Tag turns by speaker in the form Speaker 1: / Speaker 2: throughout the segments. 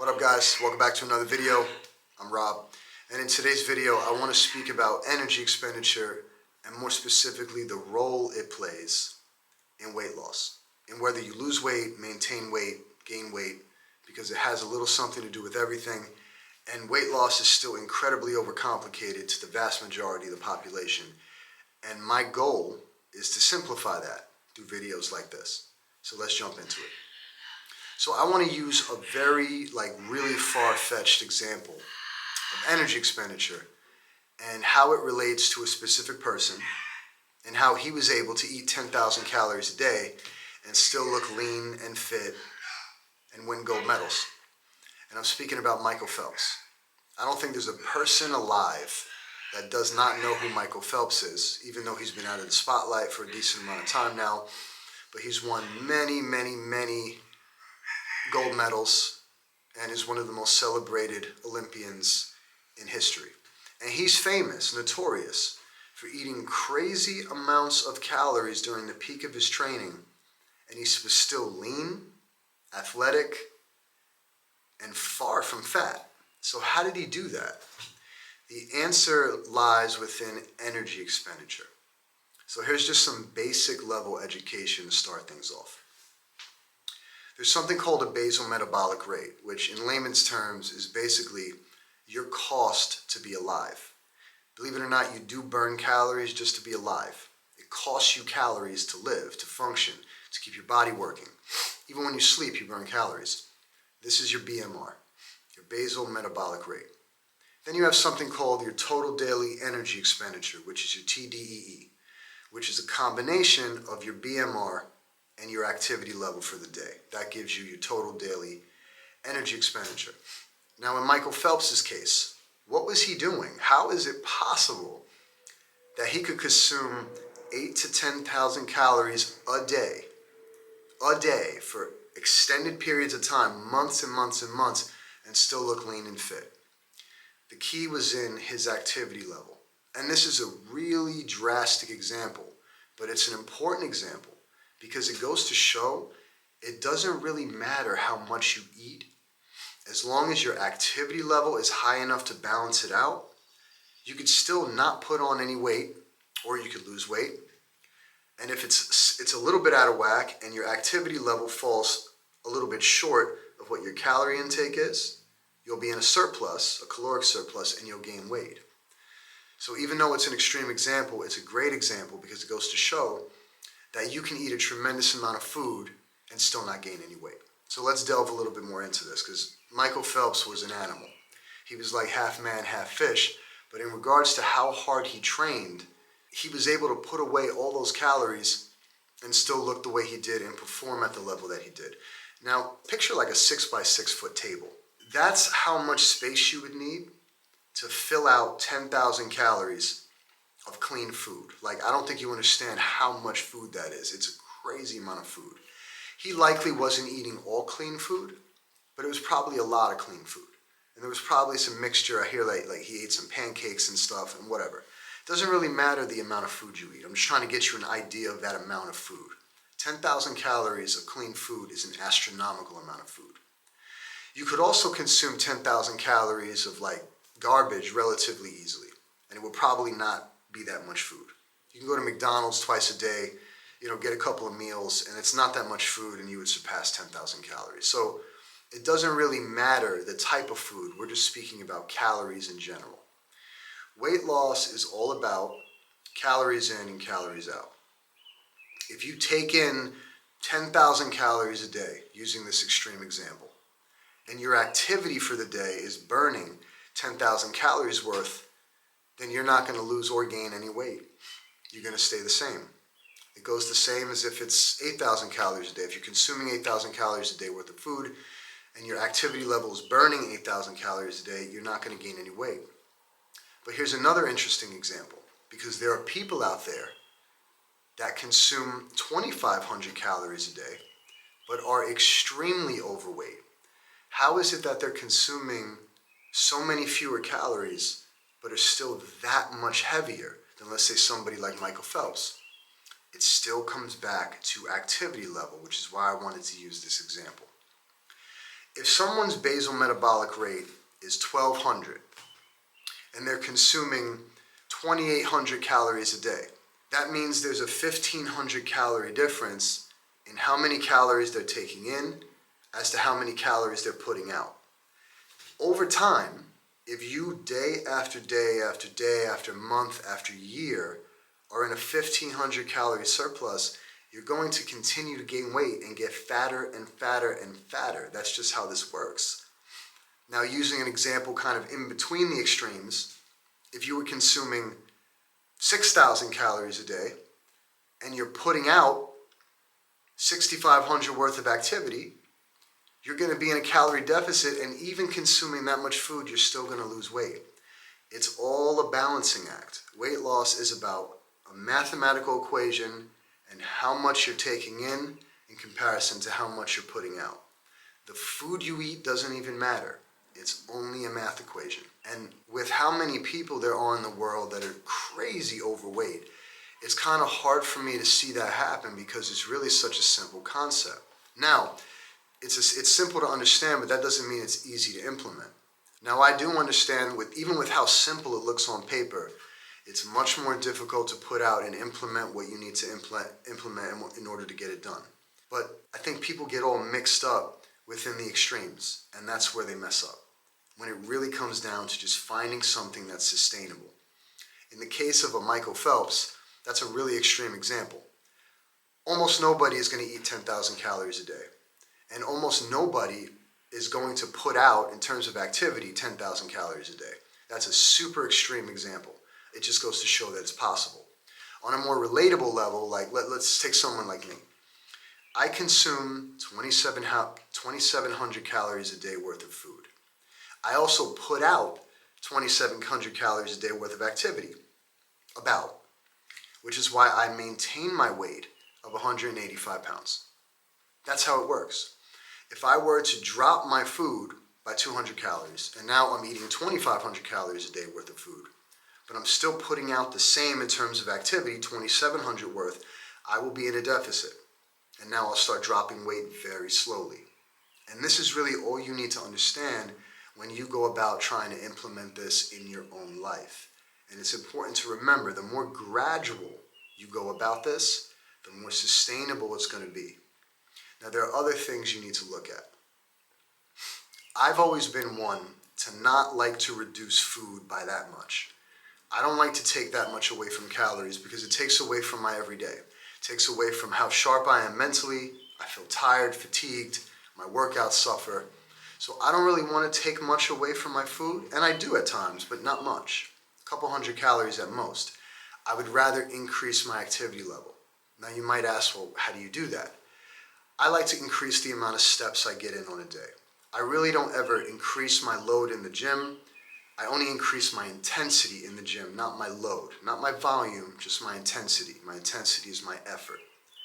Speaker 1: What up guys, welcome back to another video. I'm Rob, and in today's video I want to speak about energy expenditure and more specifically the role it plays in weight loss, and whether you lose weight, maintain weight, gain weight, because it has a little something to do with everything, and weight loss is still incredibly overcomplicated to the vast majority of the population, and my goal is to simplify that through videos like this. So let's jump into it. So I want to use a very really far-fetched example of energy expenditure and how it relates to a specific person and how he was able to eat 10,000 calories a day and still look lean and fit and win gold medals. And I'm speaking about Michael Phelps. I don't think there's a person alive that does not know who Michael Phelps is, even though he's been out of the spotlight for a decent amount of time now. But he's won many gold medals and is one of the most celebrated Olympians in history. And he's famous, notorious, for eating crazy amounts of calories during the peak of his training, and he was still lean, athletic, and far from fat. So how did he do that? The answer lies within energy expenditure. So here's just some basic level education to start things off. There's something called a basal metabolic rate, which in layman's terms is basically your cost to be alive. Believe it or not, you do burn calories just to be alive. It costs you calories to live, to function, to keep your body working. Even when you sleep, you burn calories. This is your BMR, your basal metabolic rate. Then you have something called your total daily energy expenditure, which is your TDEE, which is a combination of your BMR and your activity level for the day. That gives you your total daily energy expenditure. Now in Michael Phelps's case, what was he doing? How is it possible that he could consume 8,000 to 10,000 calories a day for extended periods of time, months and months and months, and still look lean and fit? The key was in his activity level. And this is a really drastic example, but it's an important example because it goes to show it doesn't really matter how much you eat. As long as your activity level is high enough to balance it out, you could still not put on any weight, or you could lose weight. And if it's a little bit out of whack and your activity level falls a little bit short of what your calorie intake is, you'll be in a surplus, a caloric surplus, and you'll gain weight. So even though it's an extreme example, it's a great example because it goes to show that you can eat a tremendous amount of food and still not gain any weight. So let's delve a little bit more into this because Michael Phelps was an animal. He was like half man, half fish, but in regards to how hard he trained, he was able to put away all those calories and still look the way he did and perform at the level that he did. Now, picture like a 6x6 foot table. That's how much space you would need to fill out 10,000 calories of clean food. I don't think you understand how much food that is. It's a crazy amount of food. He likely wasn't eating all clean food, but it was probably a lot of clean food. And there was probably some mixture. I hear like he ate some pancakes and stuff and whatever. It doesn't really matter the amount of food you eat. I'm just trying to get you an idea of that amount of food. 10,000 calories of clean food is an astronomical amount of food. You could also consume 10,000 calories of garbage relatively easily, and it would probably not be that much food. You can go to McDonald's twice a day, get a couple of meals, and it's not that much food, and you would surpass 10,000 calories. So it doesn't really matter the type of food. We're just speaking about calories in general. Weight loss is all about calories in and calories out. If you take in 10,000 calories a day, using this extreme example, and your activity for the day is burning 10,000 calories worth, then you're not going to lose or gain any weight. You're going to stay the same. It goes the same as if it's 8,000 calories a day. If you're consuming 8,000 calories a day worth of food and your activity level is burning 8,000 calories a day, you're not going to gain any weight. But here's another interesting example, because there are people out there that consume 2,500 calories a day but are extremely overweight. How is it that they're consuming so many fewer calories but are still that much heavier than, let's say, somebody like Michael Phelps? It still comes back to activity level, which is why I wanted to use this example. If someone's basal metabolic rate is 1200 and they're consuming 2800 calories a day, that means there's a 1500 calorie difference in how many calories they're taking in as to how many calories they're putting out. Over time, if you day after day after day after month after year are in a 1500 calorie surplus, you're going to continue to gain weight and get fatter and fatter and fatter. That's just how this works. Now, using an example kind of in between the extremes, if you were consuming 6,000 calories a day and you're putting out 6,500 worth of activity, you're going to be in a calorie deficit, and even consuming that much food, you're still going to lose weight. It's all a balancing act. Weight loss is about a mathematical equation and how much you're taking in comparison to how much you're putting out. The food you eat doesn't even matter. It's only a math equation. And with how many people there are in the world that are crazy overweight, it's kind of hard for me to see that happen because it's really such a simple concept. Now, it's simple to understand, but that doesn't mean it's easy to implement. Now, I do understand, even with how simple it looks on paper, it's much more difficult to put out and implement what you need to implement in order to get it done. But I think people get all mixed up within the extremes, and that's where they mess up, when it really comes down to just finding something that's sustainable. In the case of a Michael Phelps, that's a really extreme example. Almost nobody is going to eat 10,000 calories a day. And almost nobody is going to put out, in terms of activity, 10,000 calories a day. That's a super extreme example. It just goes to show that it's possible. On a more relatable level, like let's take someone like me. I consume 2,700 calories a day worth of food. I also put out 2,700 calories a day worth of activity, which is why I maintain my weight of 185 pounds. That's how it works. If I were to drop my food by 200 calories, and now I'm eating 2,500 calories a day worth of food, but I'm still putting out the same in terms of activity, 2,700 worth, I will be in a deficit. And now I'll start dropping weight very slowly. And this is really all you need to understand when you go about trying to implement this in your own life. And it's important to remember, the more gradual you go about this, the more sustainable it's going to be. Now, there are other things you need to look at. I've always been one to not like to reduce food by that much. I don't like to take that much away from calories because it takes away from my everyday. It takes away from how sharp I am mentally. I feel tired, fatigued, my workouts suffer. So I don't really want to take much away from my food, and I do at times, but not much. A couple hundred calories at most. I would rather increase my activity level. Now you might ask, well, how do you do that? I like to increase the amount of steps I get in on a day. I really don't ever increase my load in the gym. I only increase my intensity in the gym, not my load, not my volume, just my intensity. My intensity is my effort.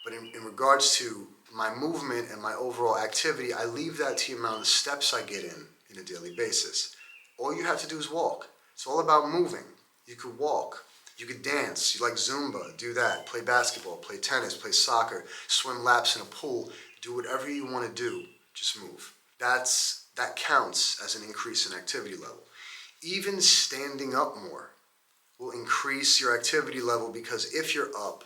Speaker 1: But in regards to my movement and my overall activity, I leave that to the amount of steps I get in a daily basis. All you have to do is walk. It's all about moving. You could walk. You could dance. You like Zumba, do that. Play basketball, play tennis, play soccer, swim laps in a pool. Do whatever you want to do. Just move. That counts as an increase in activity level. Even standing up more will increase your activity level, because if you're up,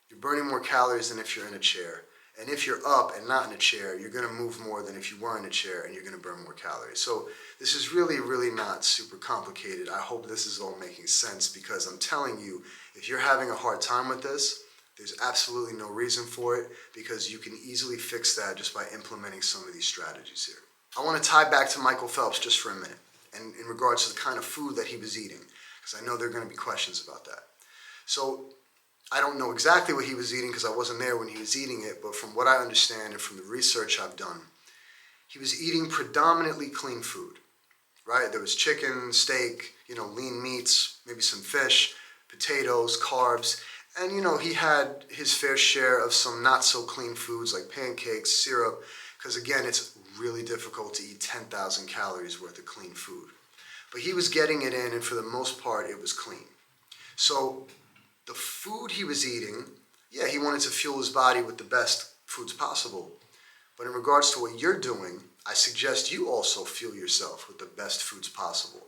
Speaker 1: you're burning more calories than if you're in a chair. And if you're up and not in a chair, you're going to move more than if you were in a chair, and you're going to burn more calories. So this is really, really not super complicated. I hope this is all making sense, because I'm telling you, if you're having a hard time with this, there's absolutely no reason for it, because you can easily fix that just by implementing some of these strategies here. I want to tie back to Michael Phelps just for a minute, and in regards to the kind of food that he was eating, because I know there are going to be questions about that. So I don't know exactly what he was eating because I wasn't there when he was eating it, but from what I understand and from the research I've done, he was eating predominantly clean food, right? There was chicken, steak, lean meats, maybe some fish, potatoes, carbs, and he had his fair share of some not so clean foods like pancakes, syrup, because again, it's really difficult to eat 10,000 calories worth of clean food. But he was getting it in, and for the most part, it was clean. So the food he was eating, he wanted to fuel his body with the best foods possible. But in regards to what you're doing, I suggest you also fuel yourself with the best foods possible.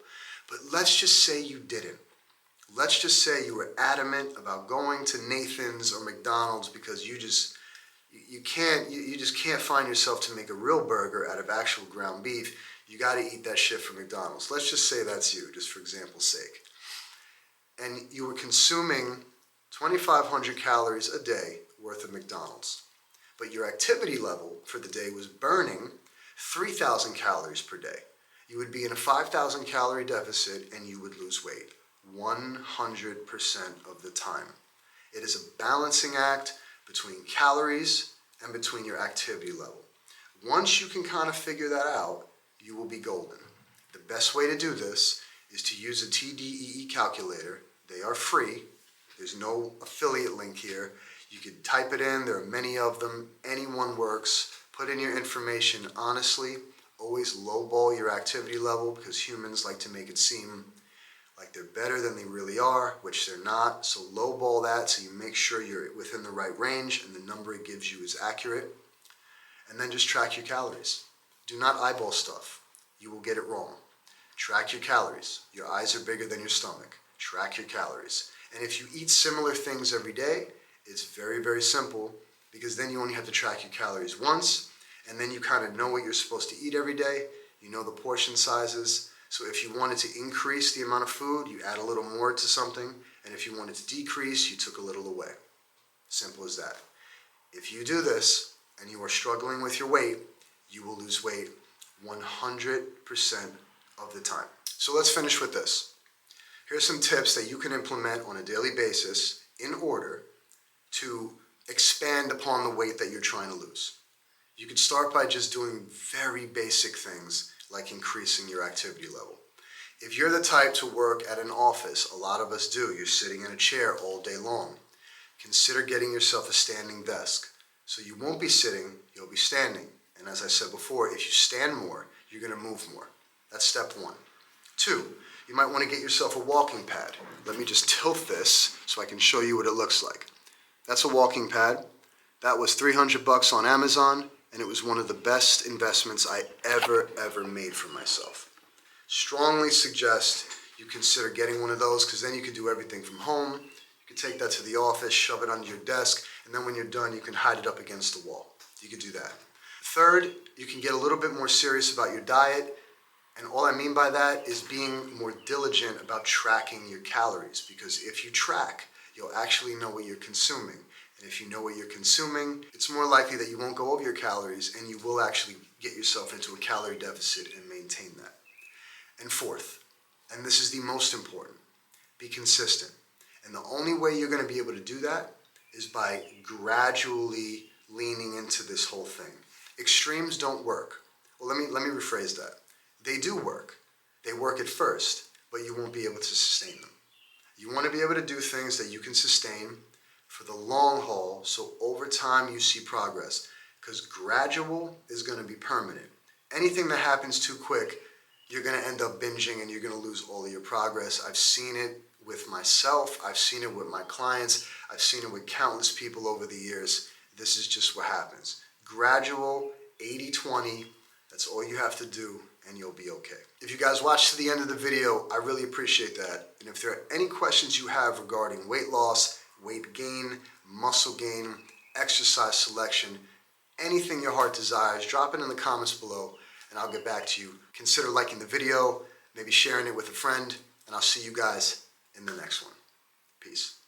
Speaker 1: But let's just say you didn't. Let's just say you were adamant about going to Nathan's or McDonald's because you just can't find yourself to make a real burger out of actual ground beef. You got to eat that shit from McDonald's. Let's just say that's you, just for example's sake. And you were consuming 2,500 calories a day worth of McDonald's. But your activity level for the day was burning 3,000 calories per day. You would be in a 5,000 calorie deficit and you would lose weight 100% of the time. It is a balancing act between calories and between your activity level. Once you can kind of figure that out, you will be golden. The best way to do this is to use a TDEE calculator. They are free. There's no affiliate link here. You can type it in. There are many of them. Any one works. Put in your information honestly. Always lowball your activity level because humans like to make it seem like they're better than they really are, which they're not. So lowball that so you make sure you're within the right range and the number it gives you is accurate. And then just track your calories. Do not eyeball stuff. You will get it wrong. Track your calories. Your eyes are bigger than your stomach. Track your calories. And if you eat similar things every day, it's very, very simple because then you only have to track your calories once and then you kind of know what you're supposed to eat every day. You know the portion sizes. So if you wanted to increase the amount of food, you add a little more to something. And if you wanted to decrease, you took a little away. Simple as that. If you do this and you are struggling with your weight, you will lose weight 100% of the time. So let's finish with this. Here's some tips that you can implement on a daily basis in order to expand upon the weight that you're trying to lose. You could start by just doing very basic things like increasing your activity level. If you're the type to work at an office, a lot of us do, you're sitting in a chair all day long, consider getting yourself a standing desk. So you won't be sitting, you'll be standing. And as I said before, if you stand more, you're going to move more. That's step one. 2, you might want to get yourself a walking pad. Let me just tilt this so I can show you what it looks like. That's a walking pad. That was $300 on Amazon, and it was one of the best investments I ever made for myself. Strongly suggest you consider getting one of those because then you can do everything from home. You can take that to the office, shove it under your desk, and then when you're done, you can hide it up against the wall. You could do that. 3rd, you can get a little bit more serious about your diet. And all I mean by that is being more diligent about tracking your calories, because if you track, you'll actually know what you're consuming. And if you know what you're consuming, it's more likely that you won't go over your calories and you will actually get yourself into a calorie deficit and maintain that. And 4th, and this is the most important, be consistent. And the only way you're going to be able to do that is by gradually leaning into this whole thing. Extremes don't work. Well, let me rephrase that. They do work. They work at first, but you won't be able to sustain them. You want to be able to do things that you can sustain for the long haul, so over time you see progress, because gradual is going to be permanent. Anything that happens too quick, you're going to end up binging and you're going to lose all of your progress. I've seen it with myself. I've seen it with my clients. I've seen it with countless people over the years. This is just what happens. Gradual, 80-20, that's all you have to do and you'll be okay. If you guys watched to the end of the video, I really appreciate that. And if there are any questions you have regarding weight loss, weight gain, muscle gain, exercise selection, anything your heart desires, drop it in the comments below and I'll get back to you. Consider liking the video, maybe sharing it with a friend, and I'll see you guys in the next one. Peace.